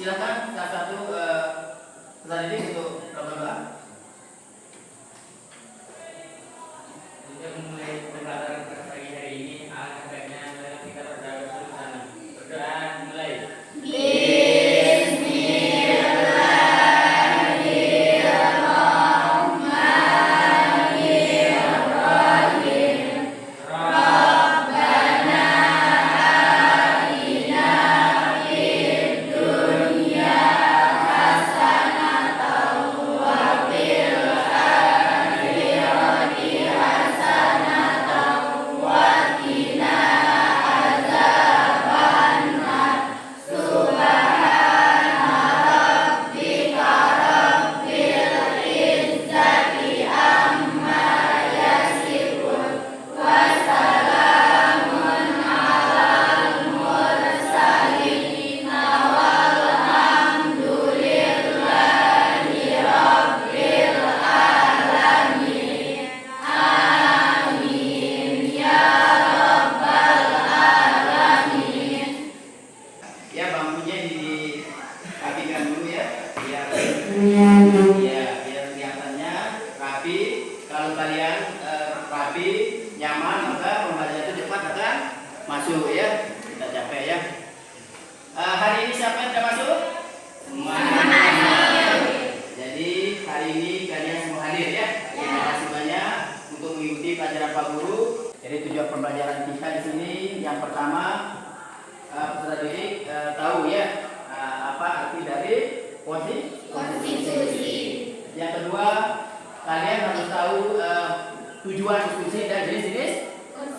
Silakan salah satu peserta didik untuk berlomba. Untuk memulai pembelajaran pagi hari ini, agaknya kita berdoa bersama. Berdoa mulai. Biar kelihatannya rapi. Kalau kalian rapi, nyaman, maka pembelajaran itu cepat akan masuk ya. Kita capek ya. Hari ini siapa yang sudah masuk? Semua. Jadi hari ini kalian semua hadir ya. Terima kasih banyak untuk mengikuti pelajaran Pak Guru. Jadi tujuan pembelajaran kita di sini yang pertama, peserta didik tahu ya apa arti dari konstitusi. Yang kedua, kalian harus tahu tujuan konstitusi dan jenis-jenis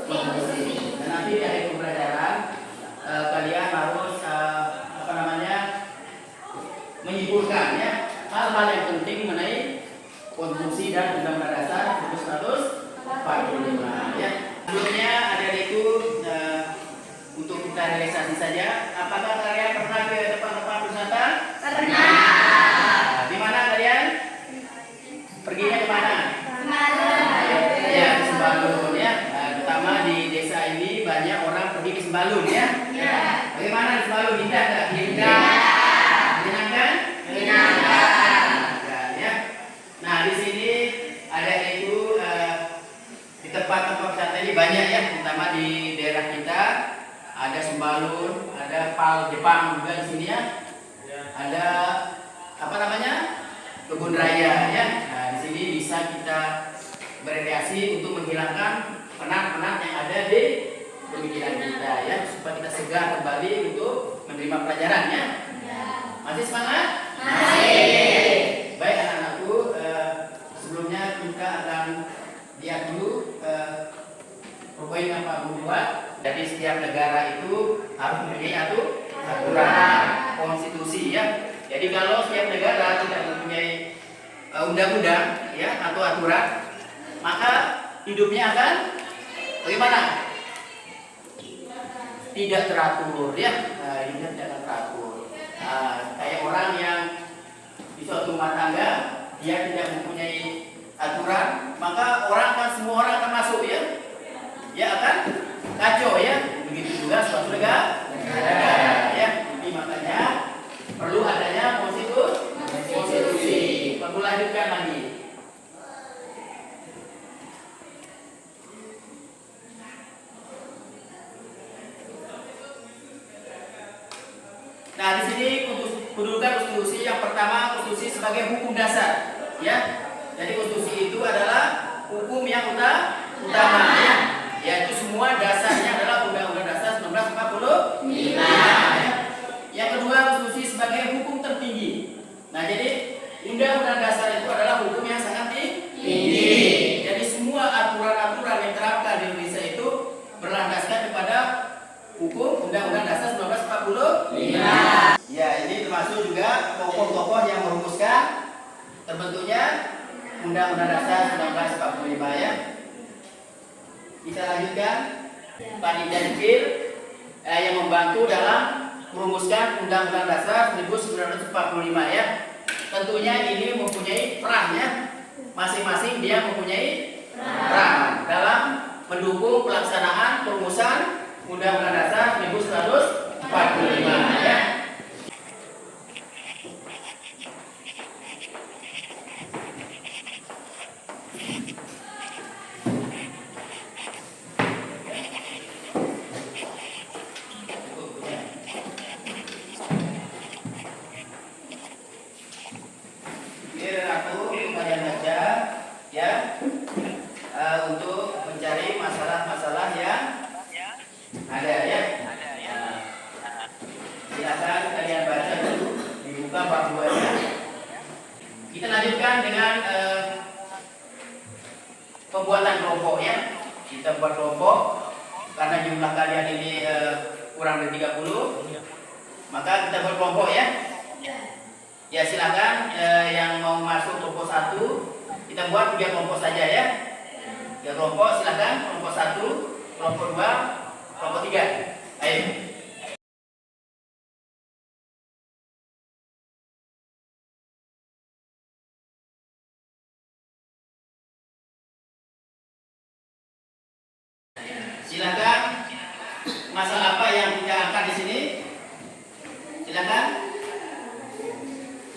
konstitusi. Dan nanti di akhir pembelajaran kalian harus menyimpulkan ya hal-hal yang penting mengenai konstitusi dan Undang-Undang Dasar 1945 ya. Sebelumnya adik-adikku untuk kita realisasi saja. Apakah kalian pernah ke tempat-tempat wisata? Pernah. Di mana kalian? Perginya kemana? Sembalun. Ya, ke Sembalun ya. Terutama di desa ini banyak orang pergi ke Sembalun ya. Bagaimana di Sembalun? Indah nggak? Indah. Menyenangkan? Menyenangkan. Ya. Nah di sini ada itu di tempat-tempat wisata ini banyak ya, terutama di daerah kita. Ada Sembalun, ada Pal Jepang juga di sini ya. Ada kebun raya ya. Nah, di sini bisa kita berekreasi untuk menghilangkan penat-penat yang ada di pemikiran kita ya, supaya kita segar kembali untuk menerima pelajaran ya. Masih semangat? Masih. Baik anak-anakku, sebelumnya kita akan lihat dulu poin yang Pak Guru buat. Jadi setiap negara itu harus mempunyai aturan konstitusi ya. Jadi kalau setiap negara tidak mempunyai undang-undang ya atau aturan, maka hidupnya akan bagaimana? Tidak teratur ya. Hidupnya tidak akan teratur. Kayak orang yang di suatu rumah tangga dia tidak mempunyai aturan, maka semua orang akan masuk ya. Ya akan kacau ya. Begitu juga suatu negara ya. Jadi makanya perlu adanya konstitusi. Perlu lanjutkan lagi. Nah, di sini kedudukan konstitusi yang pertama, konstitusi sebagai hukum dasar ya. Jadi konstitusi itu adalah hukum yang utama ya. Yaitu semua dasarnya adalah Undang-Undang Dasar 1945 ya. Yang kedua, konstitusi sebagai hukum tertinggi. Nah, jadi Undang-Undang Dasar itu adalah hukum yang sangat tinggi. Jadi semua aturan-aturan yang diterapkan di Indonesia itu berlandaskan kepada hukum Undang-Undang Dasar 1945. Ya, ini termasuk juga tokoh-tokoh yang merumuskan terbentuknya Undang-Undang Dasar 1945 ya. Kita lanjutkan. Panitia Dikir yang membantu dalam merumuskan Undang-Undang Dasar 1945 ya. Tentunya ini mempunyai peran ya. Masing-masing dia mempunyai peran dalam mendukung pelaksanaan perumusan Undang-Undang Dasar 1945 ya. 30. Maka kita buat kelompok ya. Ya silakan yang mau masuk kelompok 1 kita buat 3 kelompok saja ya. 3 kelompok silakan, kelompok 1, kelompok 2, kelompok 3. Ayo. Silakan, masalah apa yang kita angkat di sini? Silakan.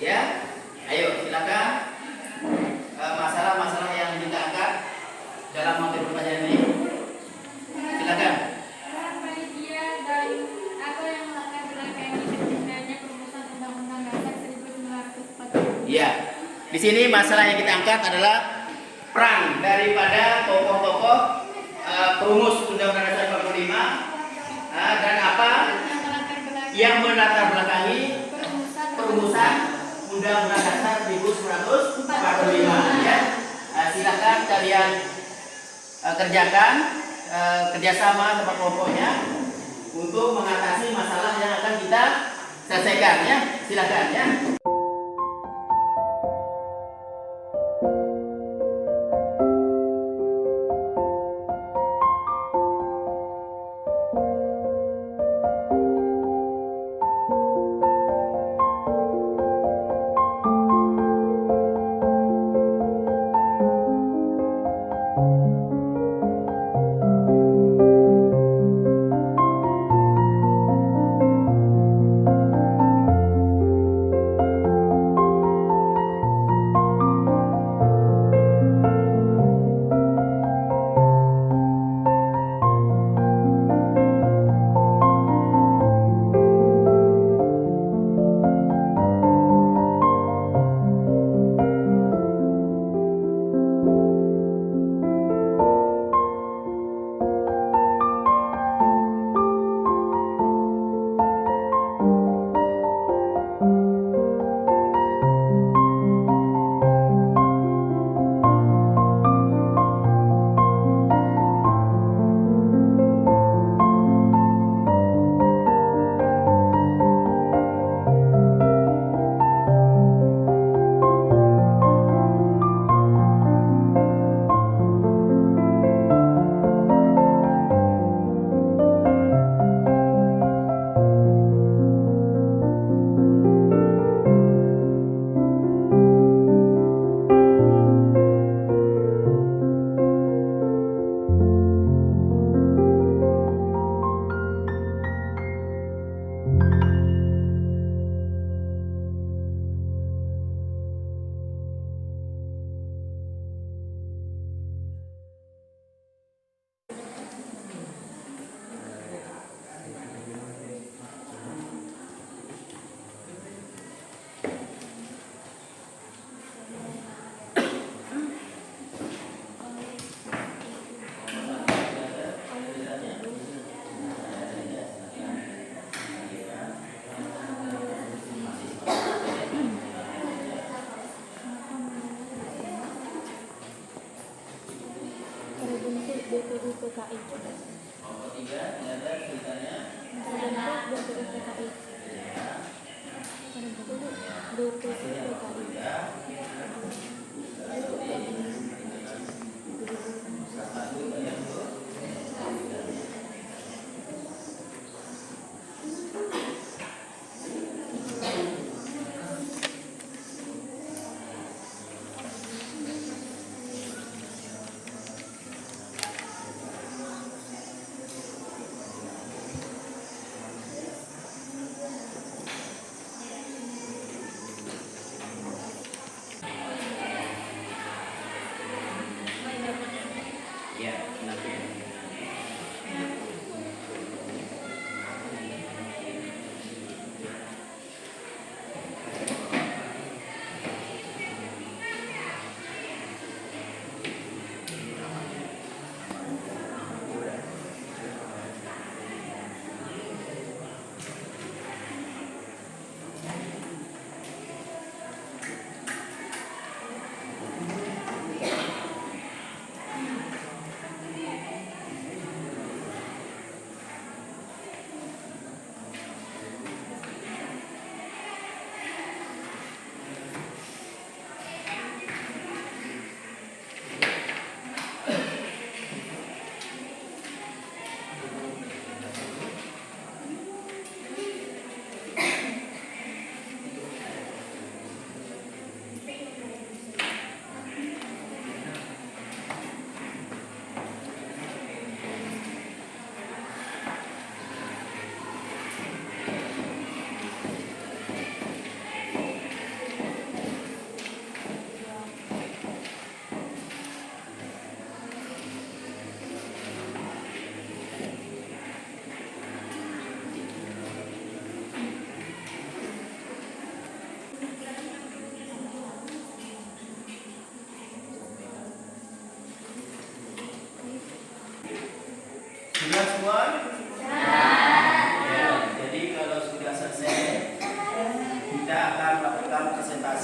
Ya, ayo silakan. Masalah-masalah yang kita angkat dalam materi pelajaran ini. Silakan. Panitia dan apa yang latar belakangi terciptanya perumusan Undang-Undang Dasar 1945. Ya, di sini masalah yang kita angkat adalah peran daripada tokoh-tokoh perumus Undang-Undang Dasar 45 dan apa yang melatar belakangi perumusan Undang-Undang Dasar 1945 ya. Silakan kalian kerjakan kerjasama sama kelompoknya untuk mengatasi masalah yang akan kita selesaikan ya. Silakan ya. BPU PKI. Kelompok 3 ada ceritanya. Terbentuk BPU PKI. Terbentuk BPU PKI.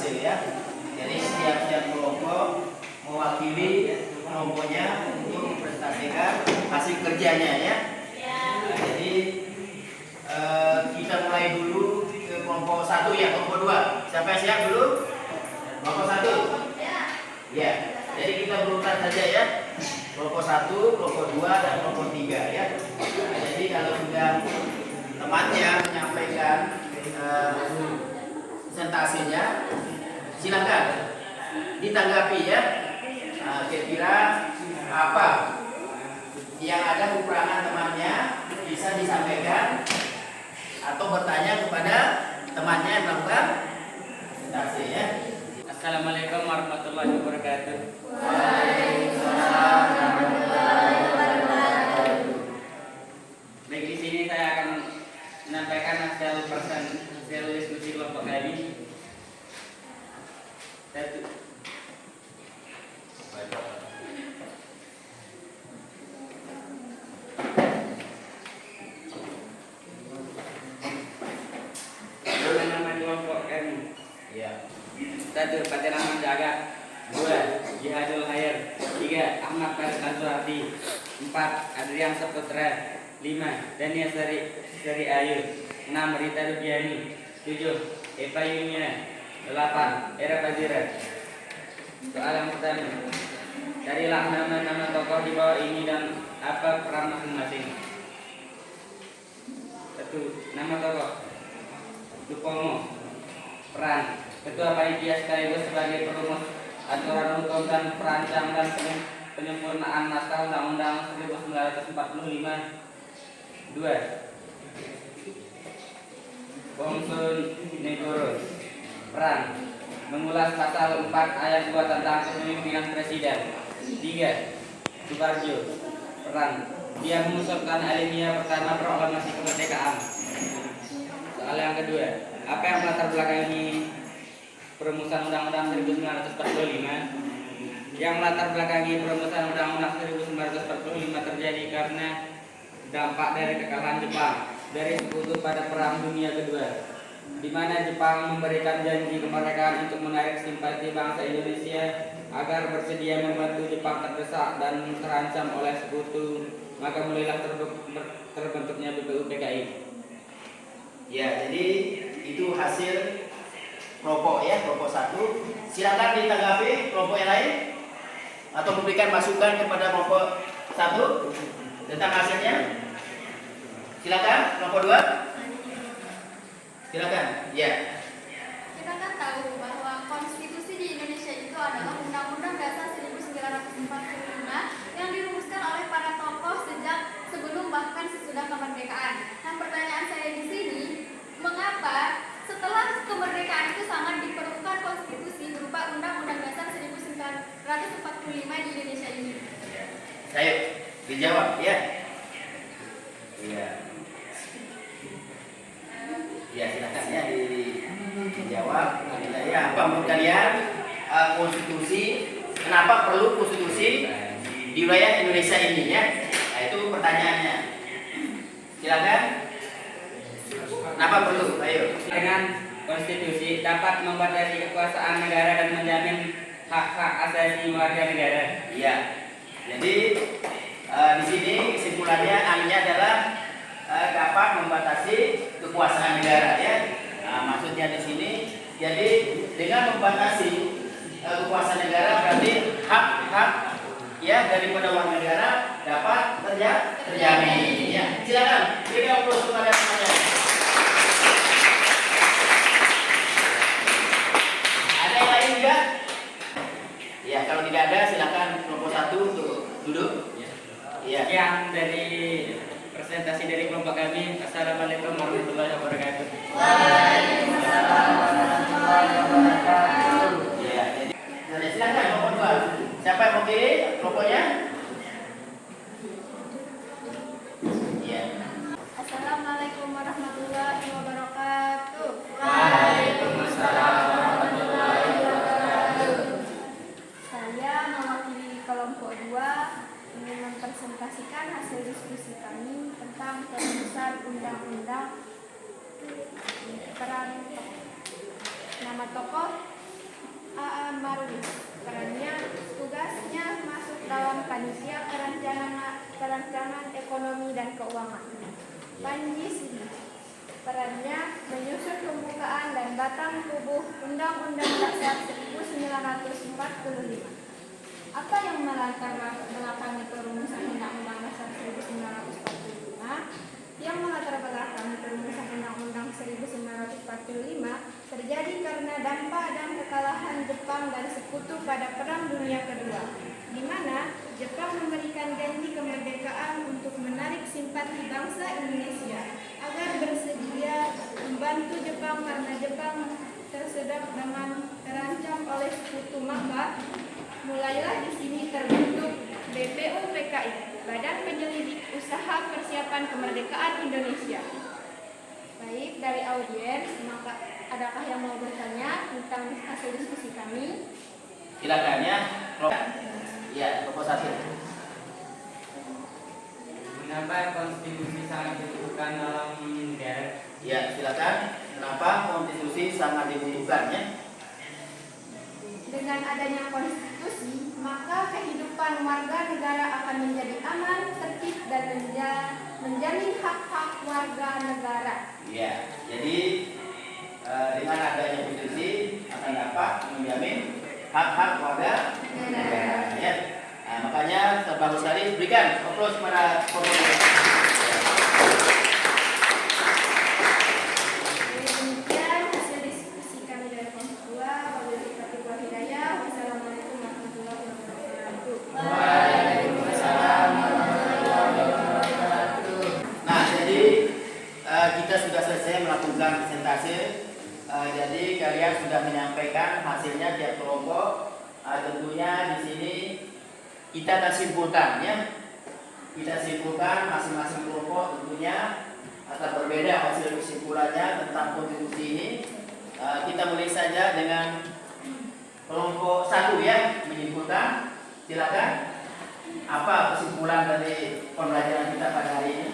hasil ya. Jadi setiap kelompok mewakili kelompoknya untuk mempresentasikan hasil kerjanya ya. Nah, jadi kita mulai dulu ke kelompok 1 ya, kelompok 2. Siapa yang siap dulu? Kelompok 1. Ya. Jadi kita berurutan saja ya. Kelompok 1, kelompok 2 dan kelompok 3 ya. Nah, jadi kalau sudah temannya menyampaikan presentasinya, silakan ditanggapi ya. Nah, kira-kira apa yang ada kekurangan temannya bisa disampaikan atau bertanya kepada temannya yang melakukan presentasi ya. Assalamualaikum warahmatullahi wabarakatuh. Waalaikumsalam warahmatullahi wabarakatuh. Baik, di sini saya akan menyampaikan hasil diskusi kelompok kami. Nama kelompok kami. Ya. 1. Patiran Menjaga. 2. Jihadul Khair. 3. Ahmad Farid Surati. 4. Adrian Saputra. 5. Dania Seri Ayu. 6. Rita Rubiani. 7. Eva Yunia. 8. Era Fazira. Soal yang pertama, carilah nama-nama tokoh di bawah ini dan apa peran masing-masing. 1. Nama tokoh: Dupomo. Peran: Ketua Panitia sekaligus sebagai perumus aturan hukum dan perancang dan penyempurnaan naskah Undang-Undang 1945. 2. Bongsun Negoro. Peran: mengulas pasal 4 ayat 2 tentang kepemimpinan presiden. 3. Subarjo. Peran: dia mengusulkan alinea pertama proklamasi kemerdekaan. Soal yang kedua, apa yang melatar belakangi perumusan Undang-Undang 1945? Yang melatar belakangi perumusan Undang-Undang 1945 terjadi karena dampak dari kekalahan Jepang dari sekutu pada Perang Dunia Kedua, di mana Jepang memberikan janji kemerdekaan untuk menarik simpati bangsa Indonesia agar bersedia membantu Jepang terdesak dan terancam oleh sekutu, maka mulailah terbentuknya BPUPKI. Ya, jadi itu hasil kelompok ya, kelompok 1. Silakan ditanggapi kelompok yang lain atau memberikan masukan kepada kelompok 1 tentang hasilnya. Silakan kelompok 2. Silakan. Ya. Kita kan tahu bahwa konstitusi di Indonesia itu adalah Undang-Undang Dasar 1945 yang dirumuskan oleh para tokoh sejak sebelum bahkan sesudah kemerdekaan. Nah, pertanyaan saya di sini, mengapa setelah kemerdekaan itu sangat diperlukan konstitusi berupa Undang-Undang Dasar 1945 di Indonesia ini? Saya dijawab ya. Iya. Ya, silakan ya dijawab. Ya, apa menurut kalian konstitusi, kenapa perlu konstitusi di wilayah Indonesia ini ya? Nah, itu pertanyaannya. Silakan. Kenapa perlu? Ayo. Dengan konstitusi dapat membatasi kekuasaan negara dan menjamin hak-hak asasi warga negara. Iya. Jadi di sini kesimpulannya aninya adalah dapat membatasi kekuasaan negara ya. Nah, maksudnya di sini, jadi dengan membatasi kekuasaan negara berarti hak-hak ya daripada warga negara dapat terjamin. Ya, silakan beri aplaus kepada temannya. Ada yang lain juga? Ya, kalau tidak ada silakan kelompok 1 untuk duduk. Ya. Sekian dari presentasi dari kelompok kami. Assalamualaikum warahmatullahi wabarakatuh. Waalaikumsalam warahmatullahi wabarakatuh. Ya, jadi silakan kelompok 2. Siapa yang mau pilih kelompoknya? Ya. Assalamualaikum warahmatullahi wabarakatuh. Waalaikumsalam warahmatullahi wabarakatuh. Saya mewakili kelompok 2 ingin mempresentasikan hasil diskusi kami tentang perumusan undang-undang peran nama tokoh Marulis. Perannya, tugasnya masuk dalam panitia perencanaan ekonomi dan keuangan. Panji Sidi. Perannya menyusun pembukaan dan batang tubuh Undang-Undang Dasar 1945. Apa yang melatar belakangi perumusan Undang-Undang Dasar 1945? Yang melatar belakangi perumusan Undang-Undang 1945 terjadi karena dampak dan kekalahan Jepang dan sekutu pada Perang Dunia Kedua, di mana Jepang memberikan janji kemerdekaan untuk menarik simpati bangsa Indonesia agar bersedia membantu Jepang karena Jepang tersedak dengan terancam oleh sekutu. Maka mulailah di sini terbentuk BPUPKI, Badan Penyelidik Usaha Persiapan Kemerdekaan Indonesia. Baik, dari audiens, maka adakah yang mau bertanya tentang hasil diskusi kami? Silakan ya. Ya, kelompok 1. Mengapa konstitusi sangat dibutuhkan dalam negara? Ya, silakan. Kenapa konstitusi sangat dibutuhkan ya? Dengan adanya konstitusi, maka kehidupan warga negara akan menjadi aman, tertib, dan menjamin hak-hak warga negara. Ya, jadi dengan adanya konstitusi akan dapat menjamin hak-hak warga negara. Ya. Nah, makanya bagus sekali berikan aplaus kepada Kopassus. Demikian hasil diskusi kami dari kelompok 2. Wabillahi taufiq wal hidayah. Wassalamualaikum warahmatullahi wabarakatuh. Waalaikumsalam warahmatullahi wabarakatuh. Nah, jadi kita sudah selesai melakukan presentase. Jadi kalian sudah menyampaikan hasilnya tiap kelompok. Tentunya di sini kita akan simpulkan ya. Kita simpulkan masing-masing kelompok tentunya akan berbeda hasil kesimpulannya tentang konstitusi ini. Kita mulai saja dengan kelompok 1 ya, menyimpulkan. Silakan. Apa kesimpulan dari pembelajaran kita pada hari ini?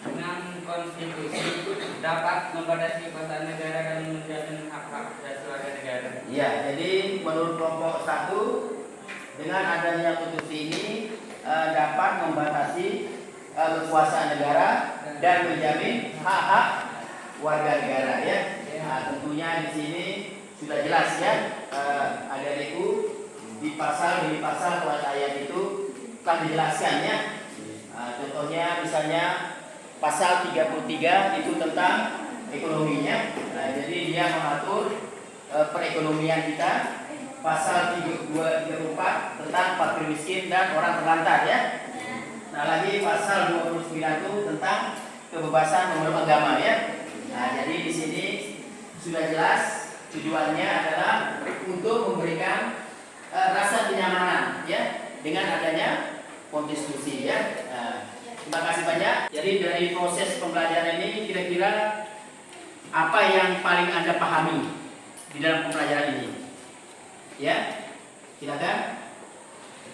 Dengan konstitusi dapat membatasi kuasa negara dan menjamin hak-hak dasar warga negara. Ya, jadi menurut kelompok 1 dengan adanya konstitusi ini dapat membatasi kekuasaan negara dan menjamin hak-hak warga negara ya. Nah, tentunya di sini sudah jelas ya, adik-adikku di pasal kuat ayat itu telah dijelaskan ya. Contohnya misalnya pasal 33 itu tentang ekonominya. Nah, jadi dia mengatur perekonomian kita. Pasal 34 tentang fakir miskin dan orang terlantar ya. Nah, lagi pasal 29 itu tentang kebebasan memeluk agama ya. Nah, jadi di sini sudah jelas tujuannya adalah untuk memberikan rasa kenyamanan ya dengan adanya konstitusi ya. Terima kasih banyak. Jadi dari proses pembelajaran ini kira-kira apa yang paling Anda pahami di dalam pembelajaran ini? Ya, silakan.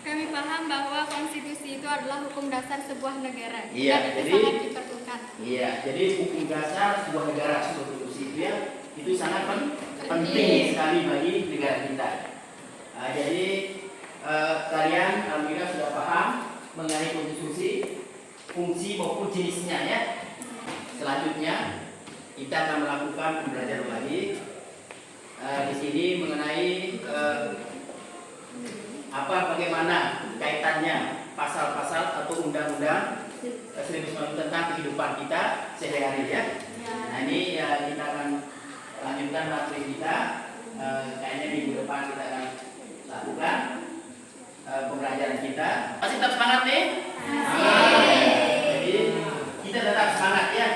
Kami paham bahwa konstitusi itu adalah hukum dasar sebuah negara. Iya, dan itu jadi- sangat diperlukan. Iya, jadi hukum dasar sebuah negara konstitusi itu ya, itu sangat penting sekali bagi negara kita. Nah, jadi kalian alhamdulillah sudah paham mengenai konstitusi, fungsi maupun jenisnya ya. Selanjutnya kita akan melakukan pembelajaran lagi di sini mengenai bagaimana kaitannya pasal-pasal atau undang-undang 1945 tentang kehidupan kita sehari-hari ya. Nah, ini ya kita akan lanjutkan materi kita. Kayaknya minggu depan kita akan lakukan pembelajaran kita. Masih tetap semangat nih? Jadi kita tetap semangat ya.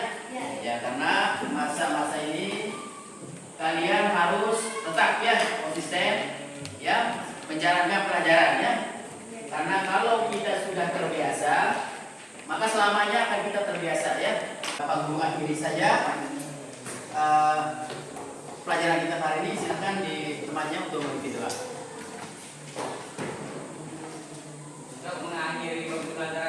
Ya, karena masa-masa ini kalian harus tetap ya konsisten ya menjalankan pelajaran ya. Karena kalau kita sudah terbiasa, maka selamanya akan kita terbiasa ya. Bapak Guru akhiri saja pelajaran kita hari ini. Silakan di tempatnya untuk mengikuti doa. Untuk mengakhiri pembelajaran